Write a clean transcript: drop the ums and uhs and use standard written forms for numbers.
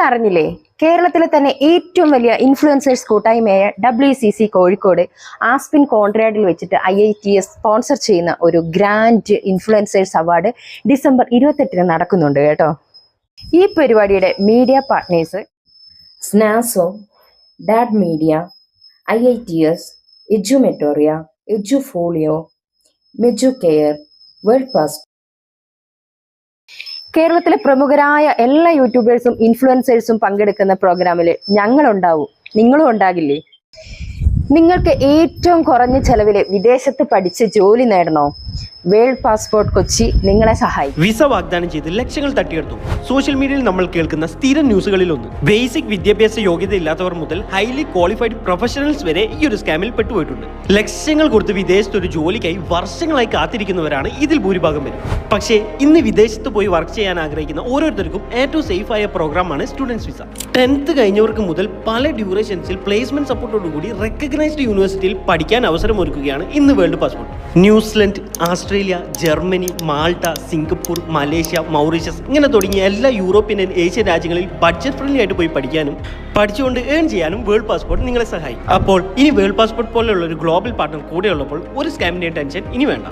അറിഞ്ഞില്ലേ, കേരളത്തിലെ തന്നെ ഏറ്റവും വലിയ ഇൻഫ്ലുവൻസേഴ്സ് കൂട്ടായ്മയായ WCC കോഴിക്കോട് ആസ്പിൻ കോൺട്രാഡിൽ വെച്ചിട്ട് IITS സ്പോൺസർ ചെയ്യുന്ന ഒരു ഗ്രാൻഡ് ഇൻഫ്ലുവൻസേഴ്സ് അവാർഡ് ഡിസംബർ 28 നടക്കുന്നുണ്ട് കേട്ടോ. ഈ പരിപാടിയുടെ മീഡിയ പാർട്ട്നേഴ്സ് സ്നാസോ, ഡാഡ് മീഡിയ, IITS, എഡ്യൂമെറ്റോറിയ, എഡ്യൂഫോളിയോ, മെജുകെയർ, വേൾഡ് പാസ്. കേരളത്തിലെ പ്രമുഖരായ എല്ലാ യൂട്യൂബേഴ്സും ഇൻഫ്ലുവൻസേഴ്സും പങ്കെടുക്കുന്ന പ്രോഗ്രാമിൽ ഞങ്ങളുണ്ടാവും, നിങ്ങളും ഉണ്ടാകില്ലേ? നിങ്ങൾക്ക് ഏറ്റവും കുറഞ്ഞ ചെലവിൽ വിദേശത്ത് പഠിച്ച് ജോലി നേടണോ? വേൾഡ് പാസ്പോർട്ട് കൊച്ചി നിങ്ങളെ സഹായിക്കും. വിസ വാഗ്ദാനം ചെയ്ത് ലക്ഷങ്ങൾ തട്ടിയെടുത്തു. സോഷ്യൽ മീഡിയയിൽ നമ്മൾ കേൾക്കുന്ന സ്ഥിരം ന്യൂസുകളിൽ ഒന്ന്. ബേസിക് വിദ്യാഭ്യാസ യോഗ്യത ഇല്ലാത്തവർ മുതൽ ഹൈലി ക്വാളിഫൈഡ് പ്രൊഫഷണൽസ് വരെ ഈ ഒരു സ്കാമിൽ പെട്ടുപോയിട്ടുണ്ട്. ലക്ഷങ്ങൾ കൊടുത്ത് വിദേശത്ത് ഒരു ജോലിക്കായി വർഷങ്ങളായി കാത്തിരിക്കുന്നവരാണ് ഇതിൽ ഭൂരിഭാഗം പേരും. പക്ഷേ ഇന്ന് വിദേശത്ത് പോയി വർക്ക് ചെയ്യാൻ ആഗ്രഹിക്കുന്ന ഓരോരുത്തർക്കും ഏറ്റവും സേഫ് ആയ പ്രോഗ്രാമാണ് സ്റ്റുഡൻസ് വിസ. 10th കഴിഞ്ഞവർക്ക് മുതൽ പല ഡ്യൂറേഷൻസിൽ പ്ലേസ്മെന്റ് സപ്പോർട്ടോടുകൂടി റെക്കഗ്നൈസ്ഡ് യൂണിവേഴ്സിറ്റിയിൽ പഠിക്കാൻ അവസരമൊരുക്കുകയാണ് ഇന്ന് world passport. New Zealand, Australia, Germany, Malta, Singapore, Malaysia, Mauritius ഇങ്ങനെ തുടങ്ങിയ എല്ലാ യൂറോപ്യൻ ആൻഡ് ഏഷ്യൻ രാജ്യങ്ങളിൽ ബഡ്ജറ്റ് ഫ്രണ്ട്ലി ആയിട്ട് പോയി പഠിക്കാനും പഠിച്ചുകൊണ്ട് ഏൺ ചെയ്യാനും വേൾഡ് പാസ്പോർട്ട് നിങ്ങളെ സഹായിക്കും. അപ്പോൾ ഇനി വേൾഡ് പാസ്പോർട്ട് പോലെയുള്ള ഒരു ഗ്ലോബൽ പാർട്ണർ കൂടെ ഉള്ളപ്പോൾ ഒരു സ്കാമിന്റെയും ടെൻഷൻ ഇനി വേണ്ട.